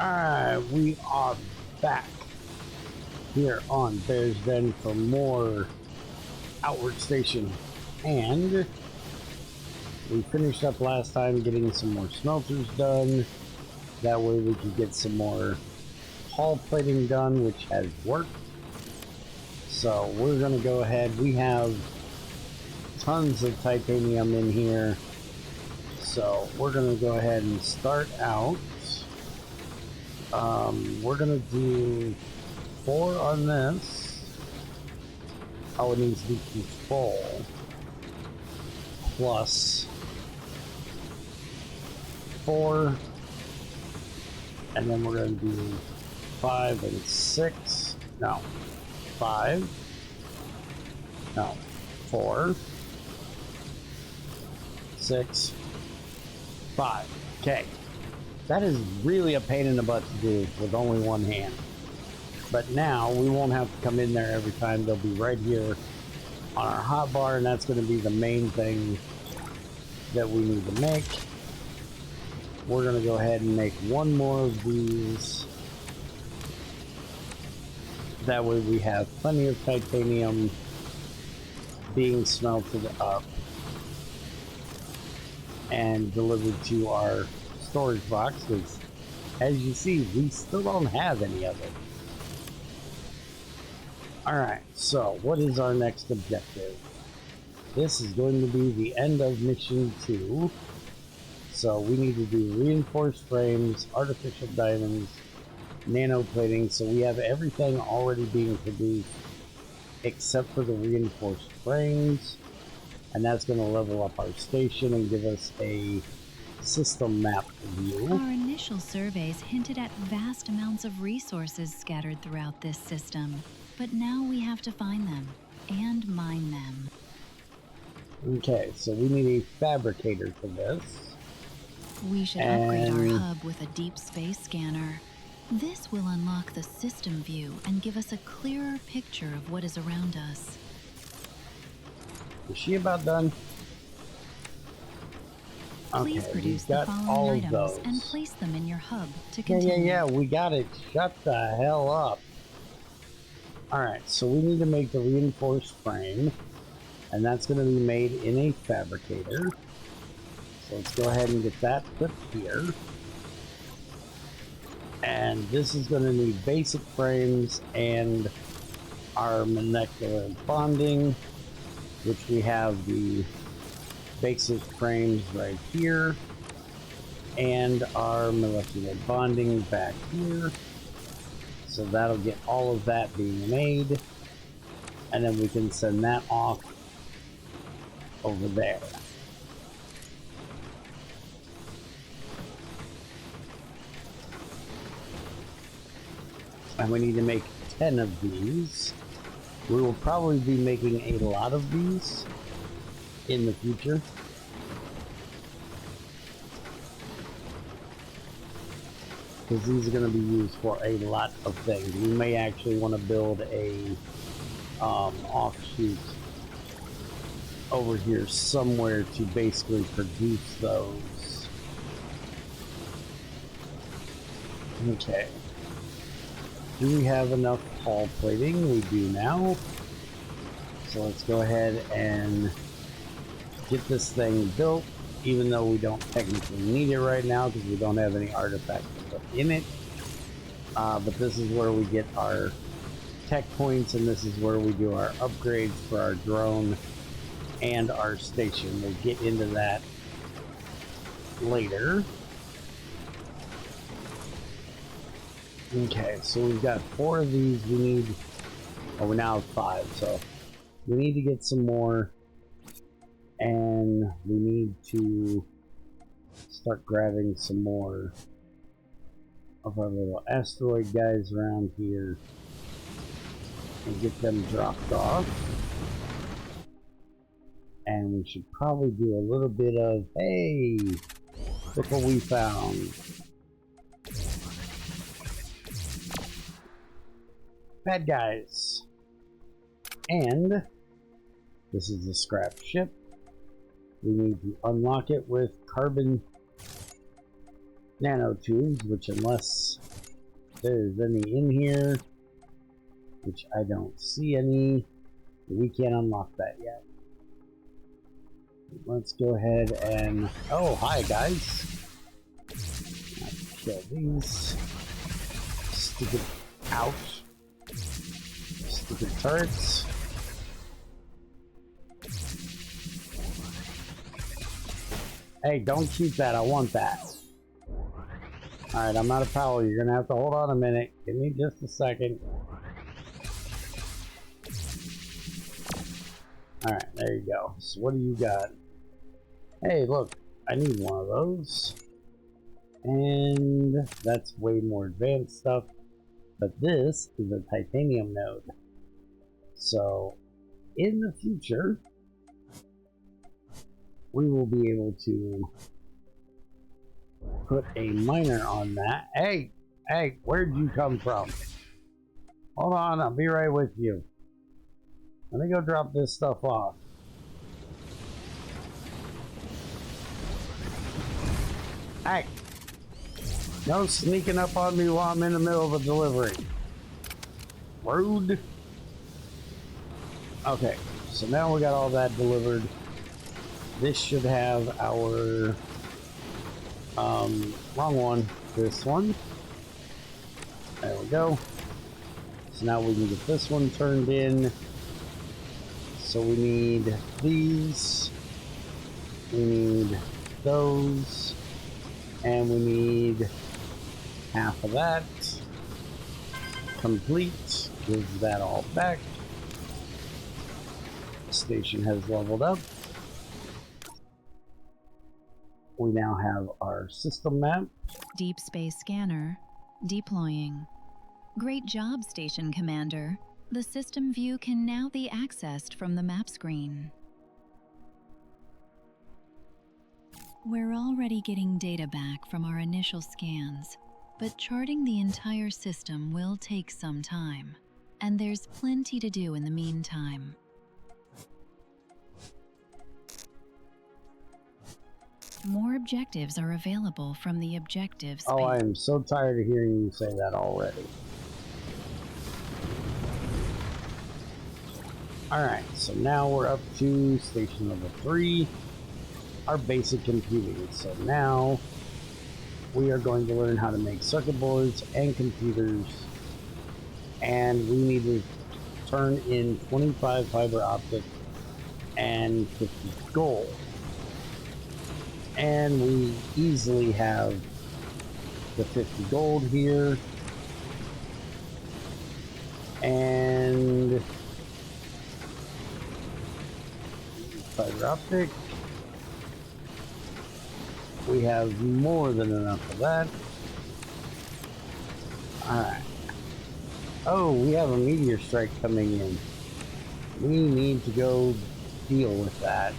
Alright, we are back here on Bear's Den for more Outward Station. And we finished up last time getting some more smelters done. That way we could get some more hull plating done, which has worked. So we're going to go ahead. We have tons of titanium in here. So we're going to go ahead and start out. We're gonna do 4 on this. Oh, it needs to be control plus 4, and then we're gonna do 5 and 6. No, 5. No, 4, 6, 5. Okay. That is really a pain in the butt to do with only one hand. But now we won't have to come in there every time. They'll be right here on our hotbar, and that's going to be the main thing that we need to make. We're going to go ahead and make one more of these. That way we have plenty of titanium being smelted up and delivered to our storage box, because as you see, we still don't have any of it. Alright, so what is our next objective? This is going to be the end of mission 2. So we need to do reinforced frames, artificial diamonds, nanoplating. So we have everything already being produced except for the reinforced frames, and that's going to level up our station and give us a system map view. Our initial surveys hinted at vast amounts of resources scattered throughout this system, but now we have to find them and mine them. Okay, so we need a fabricator for this. We should upgrade our hub with a deep space scanner. This will unlock the system view and give us a clearer picture of what is around us. Is she about done? Please okay, produce the following items and place them in your hub to continue. Yeah, we got it. Shut the hell up. Alright, so we need to make the reinforced frame, and that's going to be made in a fabricator. So let's go ahead and get that put here. And this is going to need basic frames and our molecular bonding, which we have the basic frames right here, and our molecular bonding back here. So that'll get all of that being made, and then we can send that off over there. And we need to make 10 of these. We will probably be making a lot of these in the future. Because these are going to be used for a lot of things. We may actually want to build a offshoot over here somewhere to basically produce those. Okay. Do we have enough hull plating? We do now. So let's go ahead and get this thing built, even though we don't technically need it right now because we don't have any artifacts to put in it. But this is where we get our tech points, and this is where we do our upgrades for our drone and our station. We'll get into that later. Okay, so we've got 4 of these. We need, we now have 5, so we need to get some more, and we need to start grabbing some more of our little asteroid guys around here and get them dropped off. And we should probably do a little bit of, hey, look what we found. Bad guys. And this is the scrap ship. We need to unlock it with carbon nanotubes, which unless there's any in here, which I don't see any. We can't unlock that yet. Let's go ahead and... Oh, hi guys. Kill these. Stupid... Ouch. Stupid turrets. Hey, don't keep that. I want that. Alright, I'm out of power. You're gonna have to hold on a minute. Give me just a second. Alright, there you go. So what do you got? Hey, look. I need one of those. And that's way more advanced stuff. But this is a titanium node. So, in the future, we will be able to put a miner on that. Hey, where'd you come from? Hold on, I'll be right with you. Let me go drop this stuff off. Hey, no sneaking up on me while I'm in the middle of a delivery. Rude. Okay, so now we got all that delivered. This should have our wrong one, this one. There we go. So now we can get this one turned in. So we need these, we need those, and we need half of that. Complete. Give that all back. Station has leveled up. We now have our system map. Deep space scanner deploying. Great job, Station Commander. The system view can now be accessed from the map screen. We're already getting data back from our initial scans, but charting the entire system will take some time, and there's plenty to do in the meantime. More objectives are available from the objectives Oh, pane. I am so tired of hearing you say that already. Alright, so now we're up to station number 3, our basic computing. So now we are going to learn how to make circuit boards and computers, and we need to turn in 25 fiber optic and 50 gold. And we easily have the 50 gold here, and fiber optic. We have more than enough of that. Alright. Oh, we have a meteor strike coming in. We need to go deal with that.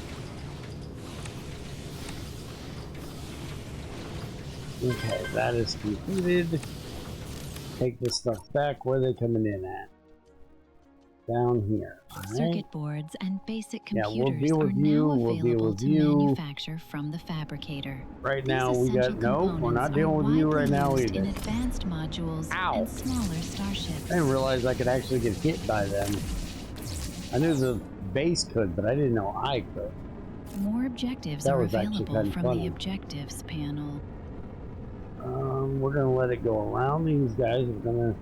Okay, that is completed. Take this stuff back. Where are they coming in at? Down here. All right. Circuit boards and basic computers we'll deal with are you. now We'll deal available with to you. manufacture from the fabricator. Right These now we got essential no. We're components not are dealing with you widely right now used either. in advanced modules Ow. and smaller starships. I didn't realize I could actually get hit by them. I knew the base could, but I didn't know I could. More objectives That are was actually available kinda from funny. the objectives panel. We're gonna let it go around these guys. We're gonna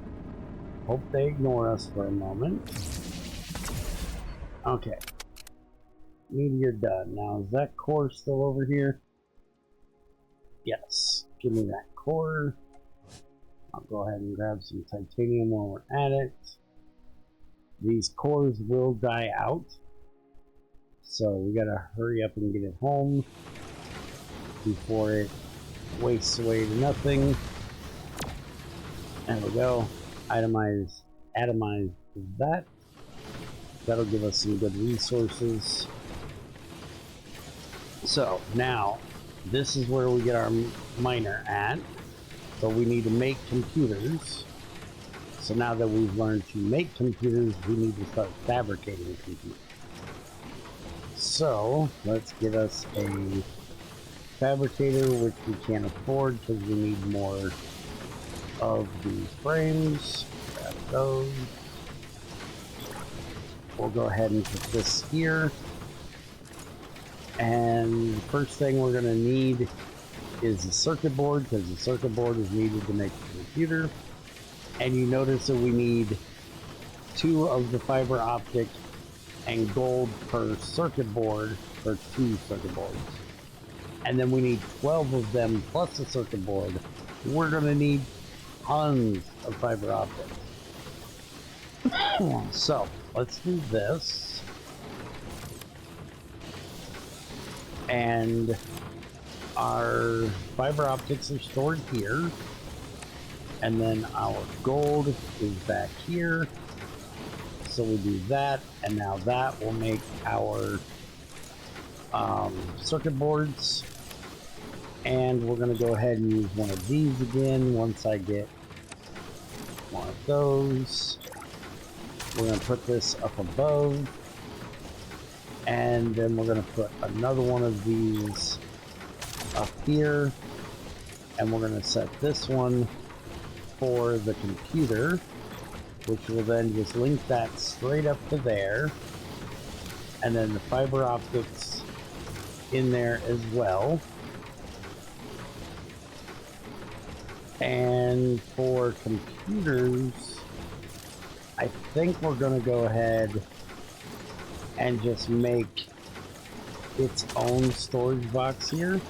hope they ignore us for a moment. Okay. Meteor done. Now, is that core still over here? Yes. Give me that core. I'll go ahead and grab some titanium while we're at it. These cores will die out, so we gotta hurry up and get it home before it wastes away to nothing. There we go. Atomize that. That'll give us some good resources. So now, this is where we get our miner at. So we need to make computers. So now that we've learned to make computers, we need to start fabricating computers. So let's get us a fabricator, which we can't afford because we need more of the frames. Grab those. We'll go ahead and put this here. And the first thing we're going to need is the circuit board, because the circuit board is needed to make the computer. And you notice that we need 2 of the fiber optic and gold per circuit board for 2 circuit boards. And then we need 12 of them plus a circuit board. We're going to need tons of fiber optics. So let's do this. And our fiber optics are stored here. And then our gold is back here. So we do that, and now that will make our circuit boards. And we're going to go ahead and use one of these again once I get one of those. We're going to put this up above. And then we're going to put another one of these up here. And we're going to set this one for the computer, which will then just link that straight up to there. And then the fiber optics in there as well. And for computers, I think we're going to go ahead and just make its own storage box here.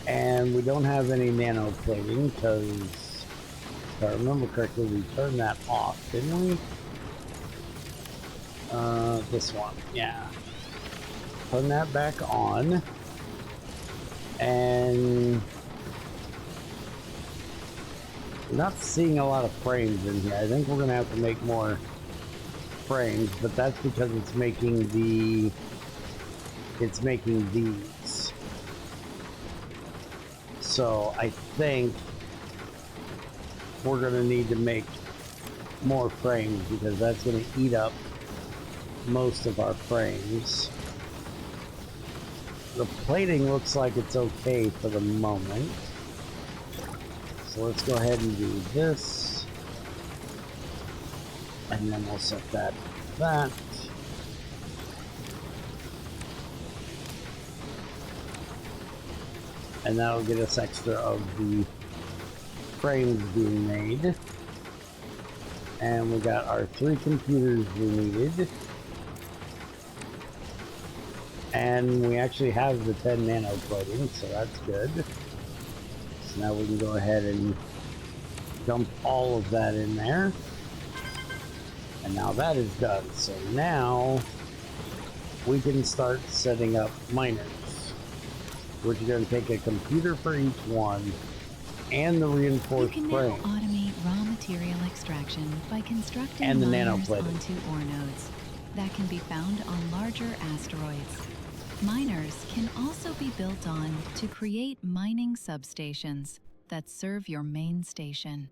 And we don't have any nano plating because, if I remember correctly, we turned that off, didn't we? This one, yeah. Turn that back on. And we're not seeing a lot of frames in here. I think we're gonna have to make more frames, but that's because it's making these. So I think we're gonna need to make more frames because that's gonna eat up most of our frames. The plating looks like it's okay for the moment. So let's go ahead and do this. And then we'll set that to that. And that'll get us extra of the frames being made. And we got our 3 computers we needed. And we actually have the 10 nano plating, so that's good. So now we can go ahead and dump all of that in there. And now that is done. So now we can start setting up miners. Which are going to take a computer for each one and the reinforced frame. You can now automate raw material extraction by constructing and the miners nanoplating onto ore nodes that can be found on larger asteroids. Miners can also be built on to create mining substations that serve your main station.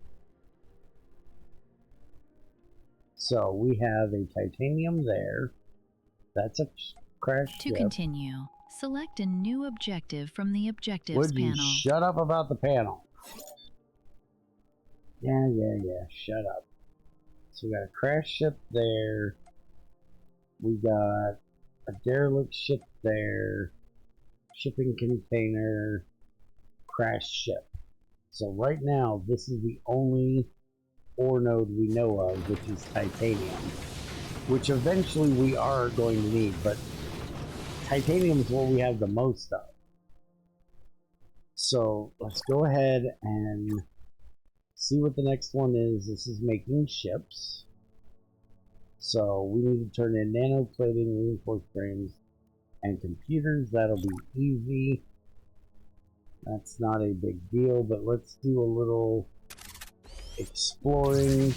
So we have a titanium there. That's a crash To ship. continue, select a new objective from the Objectives Would you panel. shut up about the panel? Yeah, shut up. So we got a crash ship there. We got a derelict ship there. Shipping container. Crash ship. So right now, this is the only ore node we know of, which is titanium. Which eventually we are going to need, but titanium is what we have the most of. So let's go ahead and see what the next one is. This is making ships. So we need to turn in nanoplating, reinforced frames, and computers. That'll be easy. That's not a big deal, but let's do a little exploring,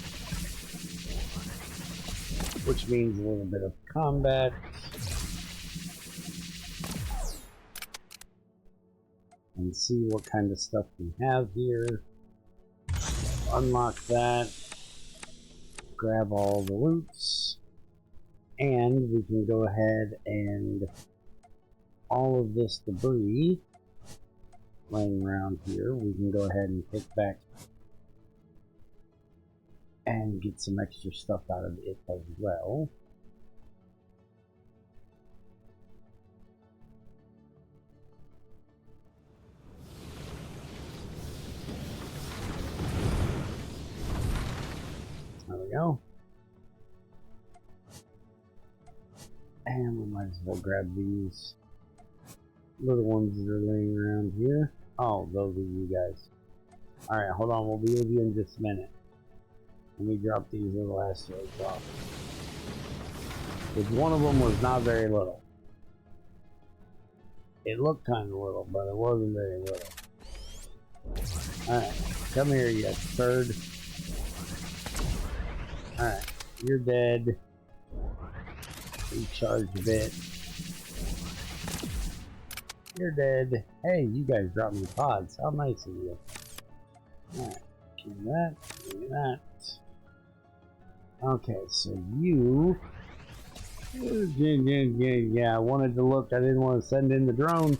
which means a little bit of combat. And see what kind of stuff we have here. Unlock that. Grab all the loots. And we can go ahead and all of this debris laying around here, we can go ahead and pick back and get some extra stuff out of it as well. There we go. And we might as well grab these little ones that are laying around here. Oh, those are you guys. Alright, hold on, we'll be with you in just a minute. Let me drop these little asteroids off. Because one of them was not very little. It looked kind of little, but it wasn't very little. Alright, come here, you third. Alright, you're dead. Recharge a bit. You're dead. Hey, you guys dropped me pods. How nice of you. Alright, give me that, give me that. Okay, so you... Yeah, I wanted to look. I didn't want to send in the drone.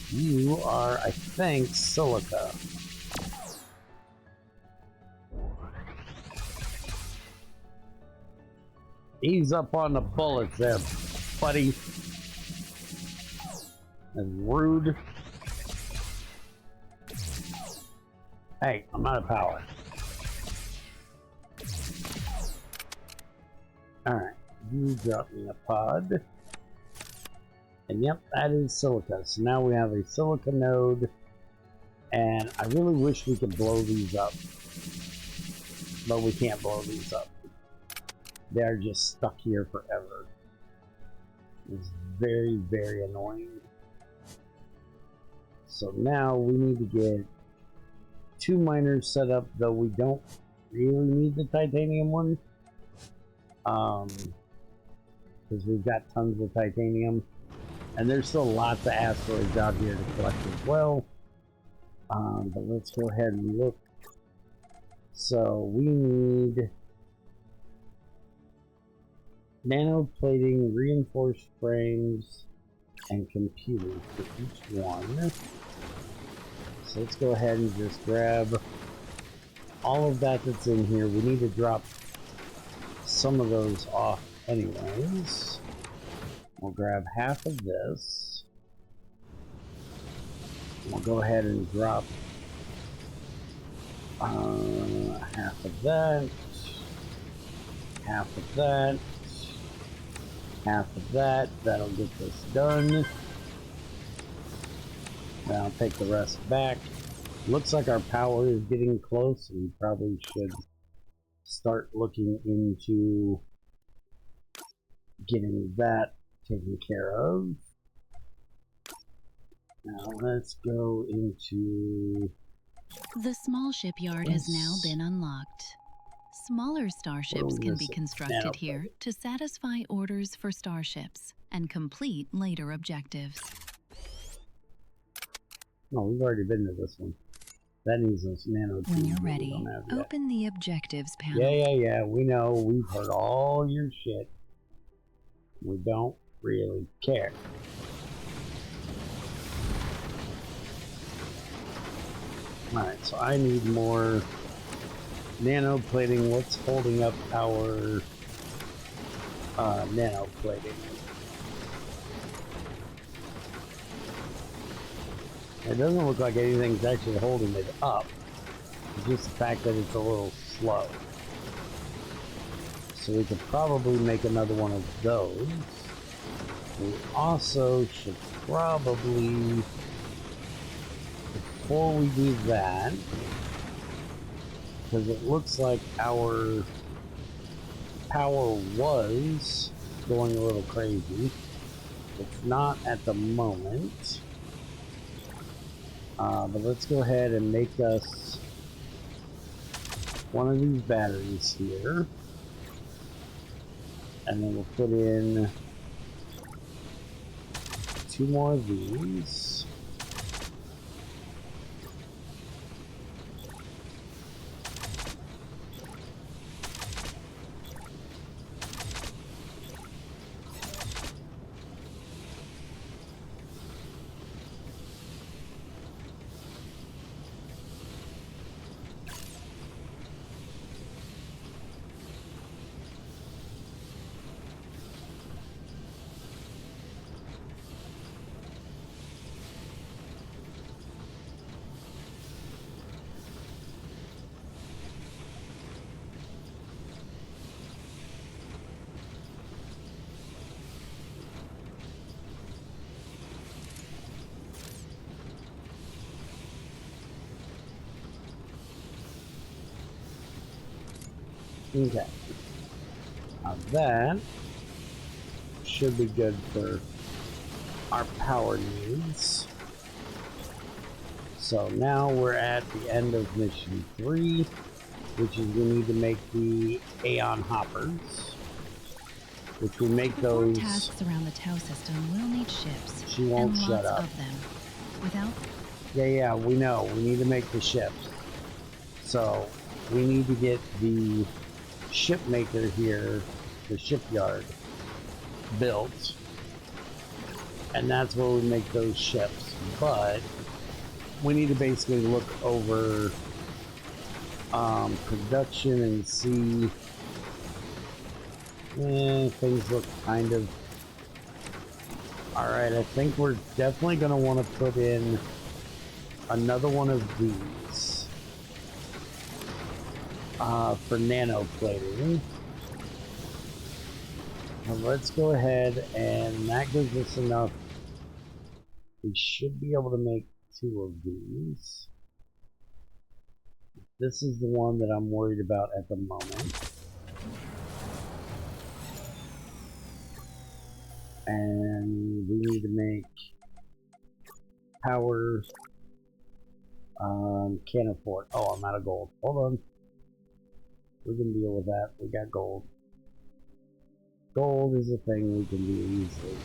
You are, I think, silica. Ease up on the bullets there, buddy. That's rude. Hey, I'm out of power. Alright, you drop me a pod. And yep, that is silica. So now we have a silica node. And I really wish we could blow these up. But we can't blow these up. They're just stuck here forever. It's very, very annoying. So now we need to get 2 miners set up, though we don't really need the titanium one. Because we've got tons of titanium. And there's still lots of asteroids out here to collect as well. But let's go ahead and look. So we need nanoplating, reinforced frames, and computers for each one. So let's go ahead and just grab all of that that's in here. We need to drop some of those off anyways. We'll grab half of this. We'll go ahead and drop half of that, half of that, half of that. That'll get this done. Then I'll take the rest back. Looks like our power is getting close. We probably should start looking into getting that taken care of. Now let's go into... The small shipyard has now been unlocked. Smaller starships can be constructed here to satisfy orders for starships and complete later objectives. No, we've already been to this one. That needs those nano tubes. When you're ready, open the objectives panel. Yeah, we know. We've heard all your shit. We don't really care. Alright, so I need more nanoplating. What's holding up our nanoplating? It doesn't look like anything's actually holding it up. It's just the fact that it's a little slow. So we could probably make another one of those. We also should probably, before we do that, because it looks like our power was going a little crazy. It's not at the moment. But let's go ahead and make us one of these batteries here. And then we'll put in 2 more of these. Okay. Now that should be good for our power needs. So now we're at the end of mission 3, which is we need to make the Aeon Hoppers, which we make those. Tasks around the Tau system will need ships. She won't and shut lots up. of them. Without Yeah, we know. We need to make the ships. So we need to get the ship maker here, the Shipyard, built. And that's where we make those ships. But we need to basically look over production and see things look kind of alright. I think we're definitely going to want to put in another one of these for nanoplating. Now let's go ahead, and that gives us enough. We should be able to make 2 of these. This is the one that I'm worried about at the moment. And we need to make power. Can't afford. Oh, I'm out of gold. Hold on. We can deal with that. We got gold. Gold is a thing we can do easily.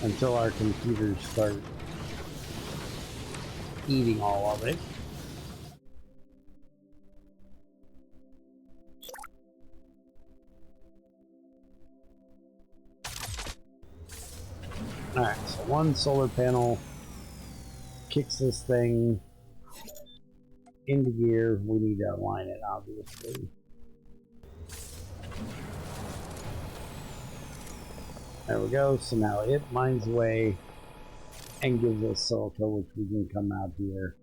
Until our computers start eating all of it. Alright, so 1 solar panel kicks this thing into gear. We need to align it, obviously. There we go. So now it mines away and gives us silica, which we can come out here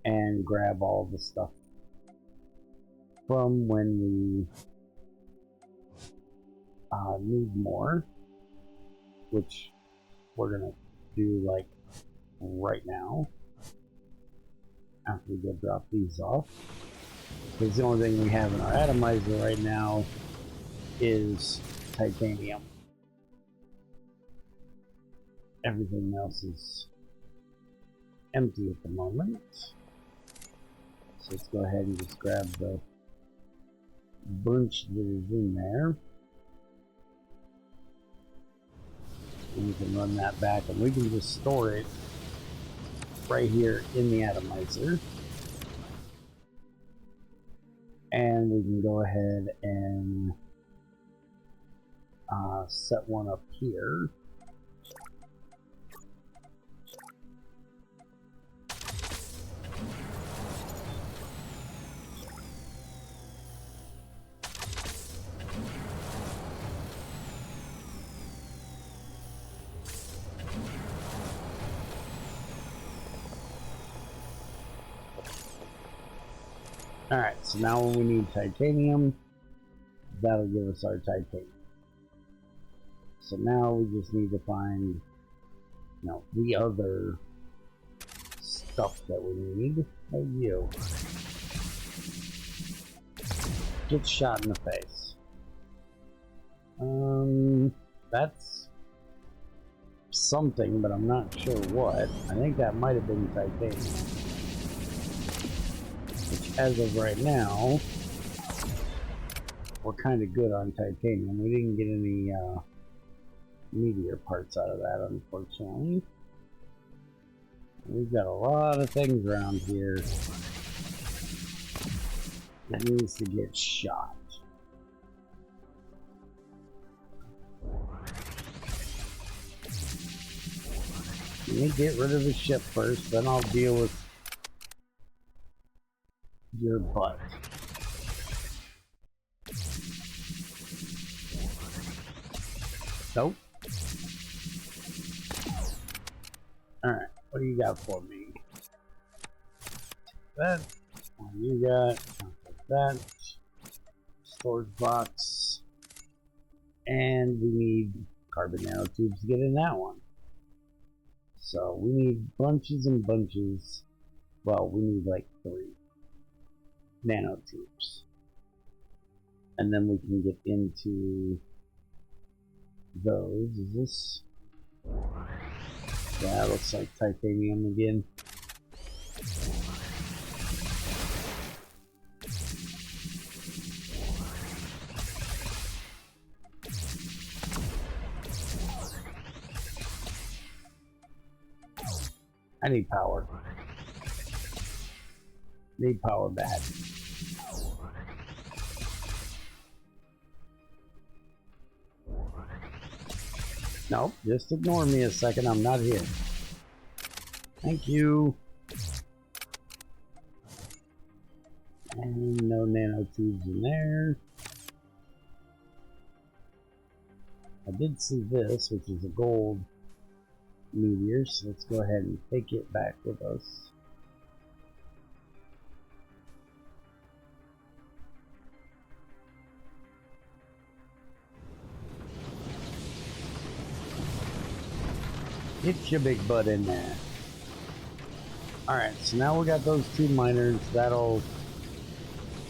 and grab all the stuff from when we need more, which we're gonna do like right now after we go drop these off, because the only thing we have in our atomizer right now is titanium. Everything else is empty at the moment, so let's go ahead and just grab the bunch that is in there. And we can run that back, and we can just store it right here in the atomizer. And we can go ahead and set one up here. Alright, so now when we need titanium, that'll give us our titanium. So now we just need to find, you know, the other stuff that we need. Hey, you. Get shot in the face. That's something, but I'm not sure what. I think that might have been titanium. Which, as of right now, we're kind of good on titanium. We didn't get any meteor parts out of that, unfortunately. We've got a lot of things around here that needs to get shot. Let me get rid of the ship first, then I'll deal with your butt. Nope. Alright, what do you got for me? That. What do you got? That. Storage box. And we need carbon nanotubes to get in that one. So we need bunches and bunches. Well, we need like 3 nanotubes. And then we can get into those. Is this? Yeah, it looks like titanium again. I need power. Need power bad. Nope, just ignore me a second. I'm not here. Thank you. And no nanotubes in there. I did see this, which is a gold meteor, so let's go ahead and take it back with us. Get your big butt in there. Alright, so now we got those two miners. That'll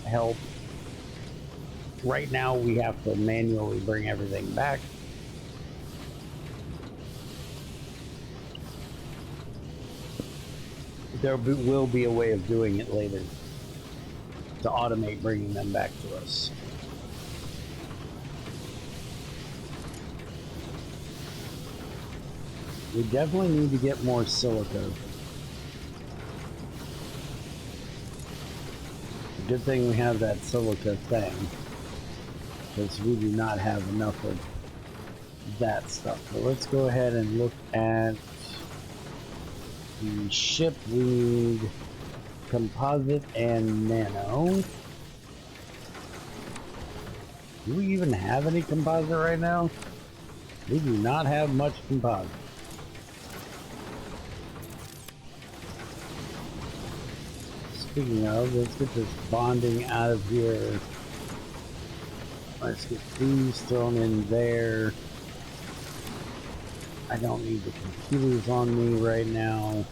help. Right now we have to manually bring everything back. There will be a way of doing it later to automate bringing them back to us. We definitely need to get more silica. Good thing we have that silica thing, because we do not have enough of that stuff. But let's go ahead and look at the ship. We need composite and nano. Do we even have any composite right now? We do not have much composite. Speaking of, let's get this bonding out of here. Let's get these thrown in there. I don't need the computers on me right now.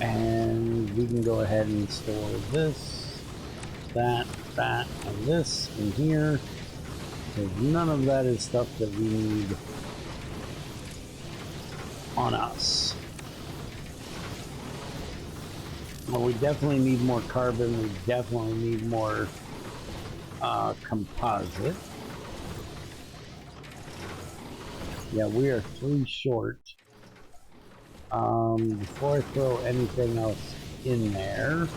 And we can go ahead and store this, that, and this in here. Because none of that is stuff that we need on us. Well, we definitely need more carbon. We definitely need more composite. Yeah, we are 3 short. Before I throw anything else in there,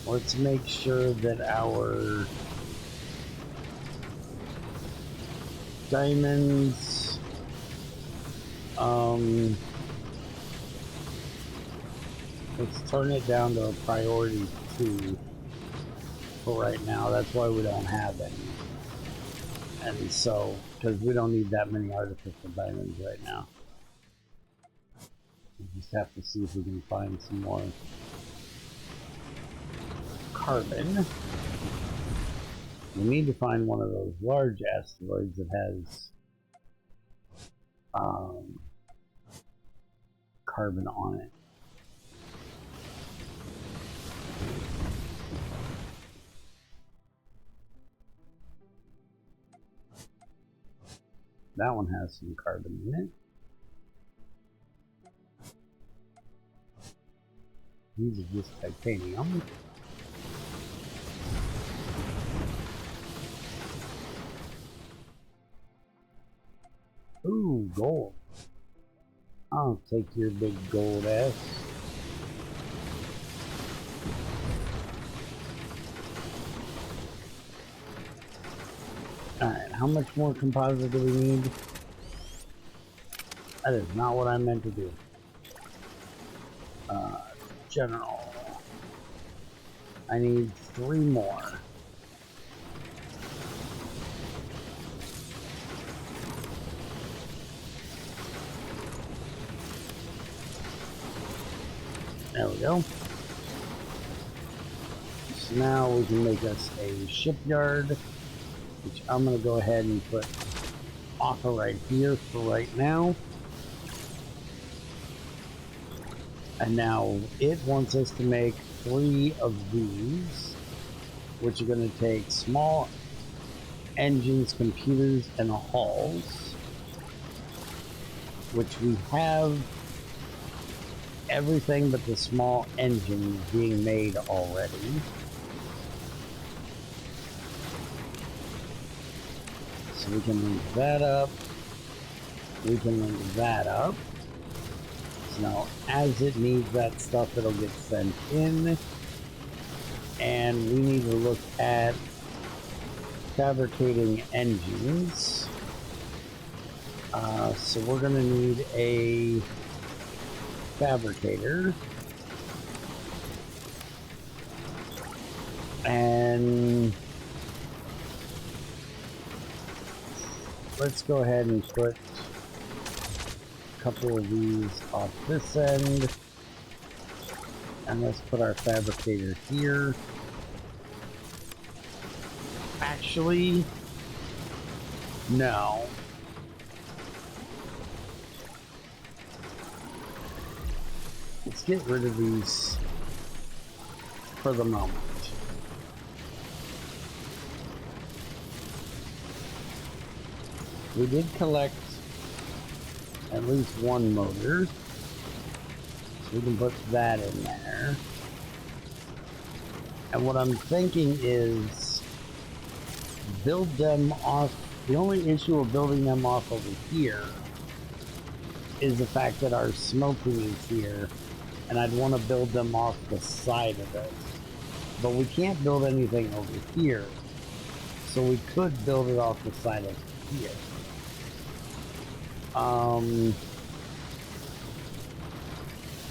let's make sure that our diamonds, let's turn it down to a priority 2 for right now. That's why we don't have any. And so, because we don't need that many artificial diamonds right now. We just have to see if we can find some more carbon. We need to find one of those large asteroids that has carbon on it. That one has some carbon in it. These are just titanium. Ooh, gold. I'll take your big gold ass. Alright, how much more composite do we need? That is not what I meant to do. General. I need 3 more. There we go. So now we can make us a shipyard, which I'm going to go ahead and put offer right here for right now. And now it wants us to make 3 of these, which are going to take small engines, computers, and hulls, which we have everything but the small engine being made already. So we can link that up. We can link that up. So now as it needs that stuff, it'll get sent in. And we need to look at fabricating engines. So we're going to need a fabricator. And let's go ahead and put a couple of these off this end. And let's put our fabricator here. Actually, no. Let's get rid of these for the moment. We did collect at least one motor, so we can put that in there. And what I'm thinking is build them off. The only issue of building them off over here is the fact that our smoking is here, and I'd want to build them off the side of it. But we can't build anything over here, so we could build it off the side of here.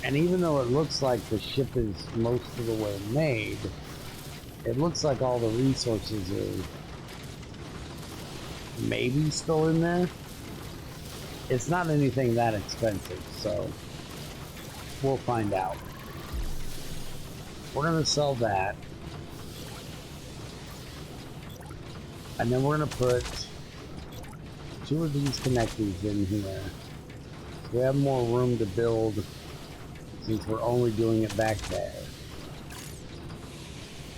And even though it looks like the ship is most of the way made, it looks like all the resources are maybe still in there. It's not anything that expensive, so we'll find out. We're going to sell that. And then we're going to put 2 of these connectors in here. So we have more room to build since we're only doing it back there.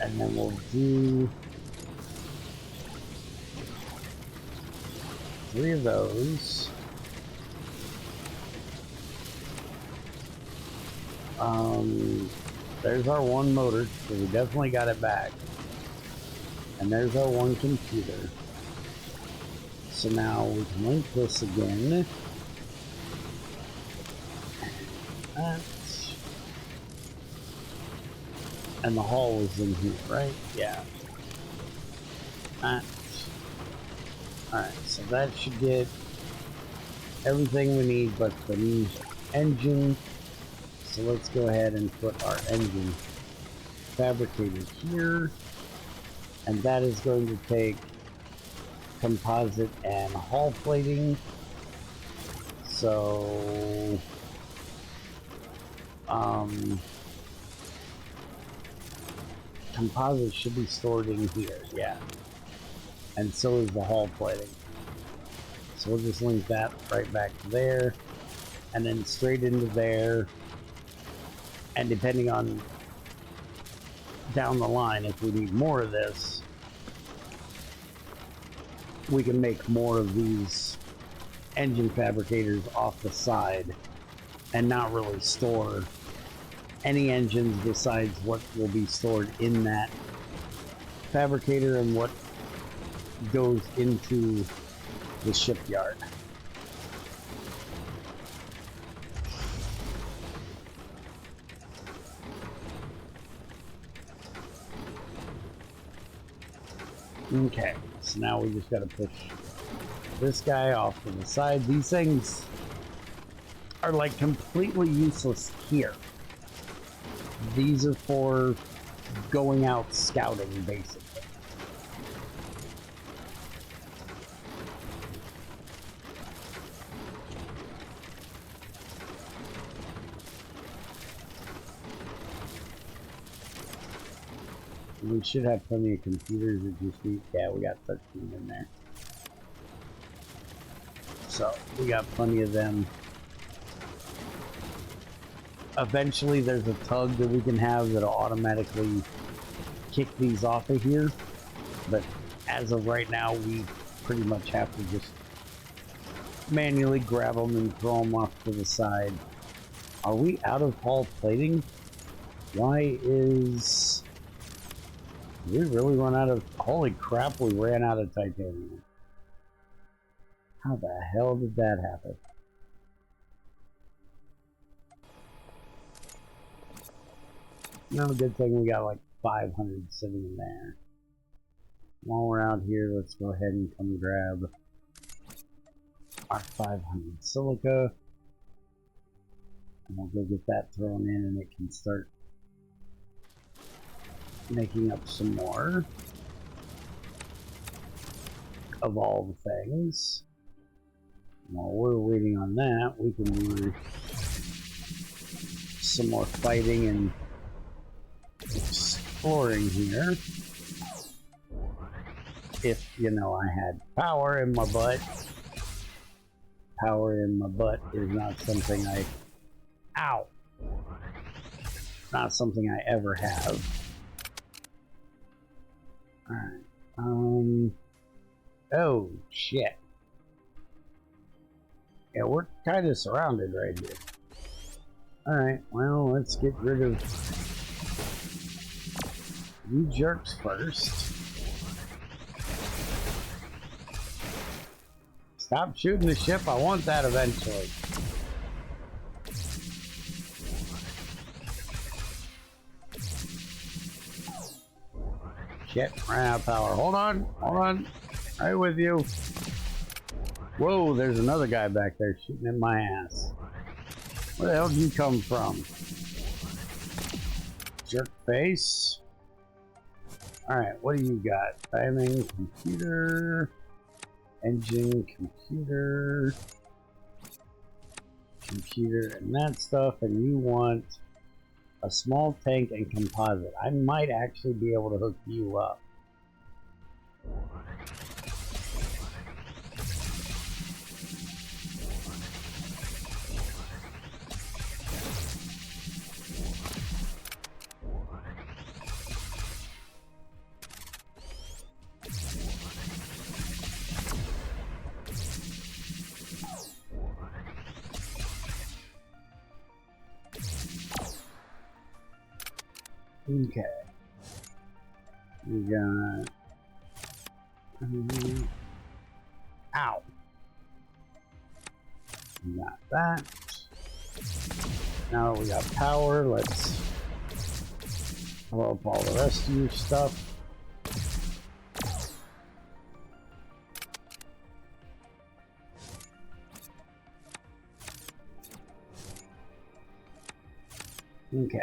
And then we'll do 3 of those. There's our 1 motor, so we definitely got it back. And there's our 1 computer. So now we can link this again. And the hull was in here, right? Yeah. Alright, so that should get everything we need but the engine. So let's go ahead and put our engine fabricator here. And that is going to take composite and hull plating. So composite should be stored in here, yeah. And so is the hull plating. So we'll just link that right back to there, and then straight into there. And depending on down the line, if we need more of this, we can make more of these engine fabricators off the side and not really store any engines besides what will be stored in that fabricator and what goes into the shipyard. Okay, so now we just got to push this guy off to the side. These things are like completely useless here. These are for going out scouting, basically. We should have plenty of computers that just need, yeah, we got 13 in there. So, we got plenty of them. eventually there's a tug that we can have that'll automatically kick these off of here. But as of right now, we pretty much have to just manually grab them and throw them off to the side. Are we out of hull plating? Why is... Did we really run out of... Holy crap, we ran out of titanium. How the hell did that happen? No, good thing we got like 500 sitting in there. While we're out here, let's go ahead and come grab our 500 silica. And we'll go get that thrown in and it can start making up some more of all the things. While we're waiting on that, we can do some more fighting and exploring here. If, you know, I had power in my butt. Power in my butt is not something I... Ow! Not something I ever have. Alright, oh, shit. Yeah, we're kind of surrounded right here. Alright, well, let's get rid of you jerks first. Stop shooting the ship, I want that eventually. Shit, ran out of power. Hold on. Right with you. Whoa, there's another guy back there shooting at my ass. Where the hell did you come from? Jerk face. Alright, what do you got? Timing, computer, engine, computer, and that stuff, and you want a small tank and composite. I might actually be able to hook you up. Okay. We got... Ow! We got that. Now we got power. Let's blow up all the rest of your stuff. Okay.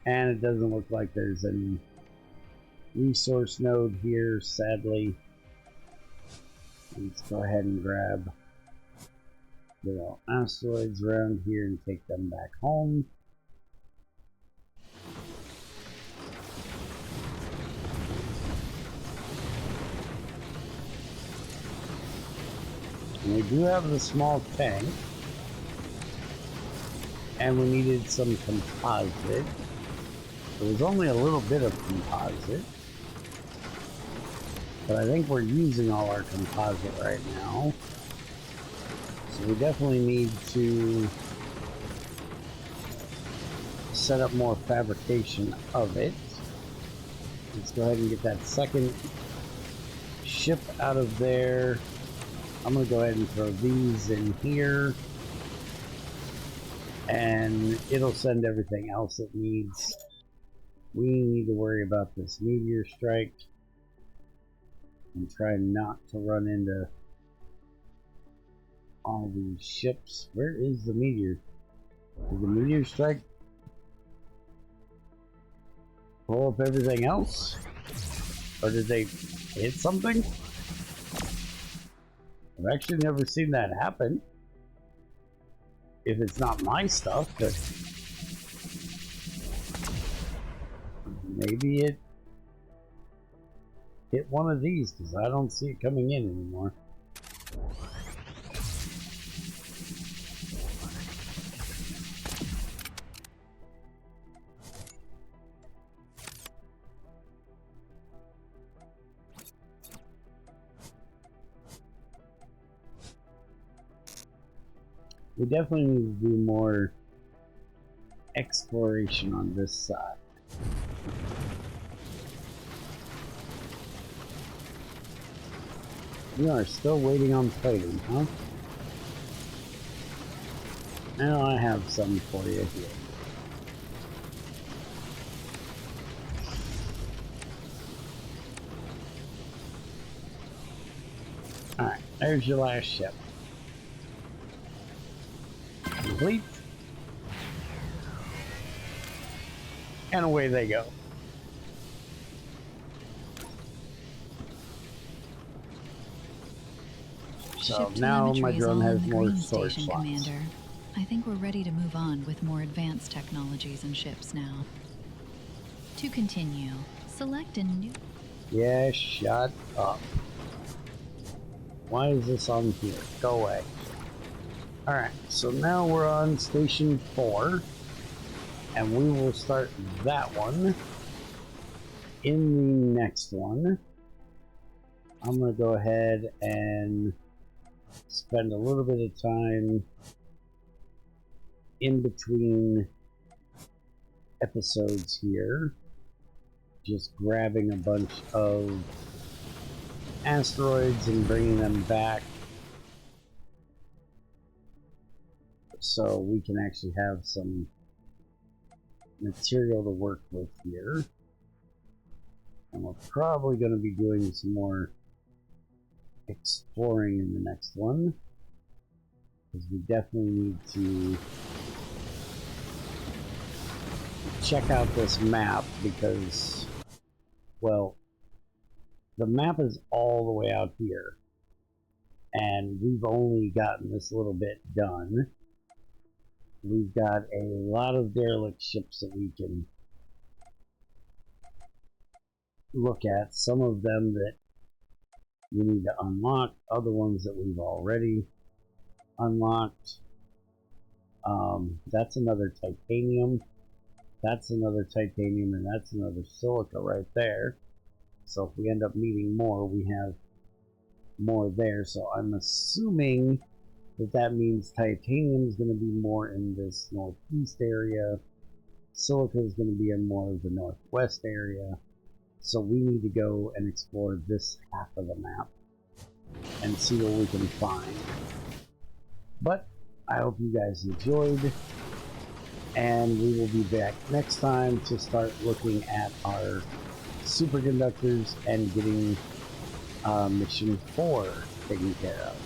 And it doesn't look like there's any resource node here, sadly. Let's go ahead and grab the little asteroids around here and take them back home. And we do have the small tank. And we needed some composite. There was only a little bit of composite, but I think we're using all our composite right now. So we definitely need to set up more fabrication of it. Let's go ahead and get that second ship out of there. I'm going to go ahead and throw these in here. And it'll send everything else it needs. We need to worry about this meteor strike and try not to run into all these ships. Where is the meteor? Did the meteor strike blow up everything else? Or did they hit something? I've actually never seen that happen. If it's not my stuff, but maybe it hit one of these, because I don't see it coming in anymore. We definitely need to do more exploration on this side. We are still waiting on plating, huh? Now I have some for you here. Alright, there's your last ship. Complete. And away they go. So Ship now my telemetry is drone all has in the more green storage station, slots. Commander. I think we're ready to move on with more advanced technologies and ships now. To continue, select a new... Yeah, shut up. Why is this on here? Go away. Alright, so now we're on Station 4. And we will start that one in the next one. I'm going to go ahead and spend a little bit of time in between episodes here, just grabbing a bunch of asteroids and bringing them back so we can actually have some material to work with here. And we're probably going to be doing some more exploring in the next one, because we definitely need to check out this map, because, well, the map is all the way out here and we've only gotten this little bit done. We've got a lot of derelict ships that we can look at, some of them that we need to unlock, other ones that we've already unlocked. That's another titanium, that's another titanium, and that's another silica right there. So if we end up needing more, we have more there. So I'm assuming that that means titanium is going to be more in this northeast area, silica is going to be in more of the northwest area. So we need to go and explore this half of the map and see what we can find. But I hope you guys enjoyed, and we will be back next time to start looking at our superconductors and getting mission 4 taken care of.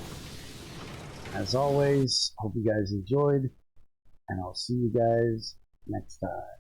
As always, hope you guys enjoyed, and I'll see you guys next time.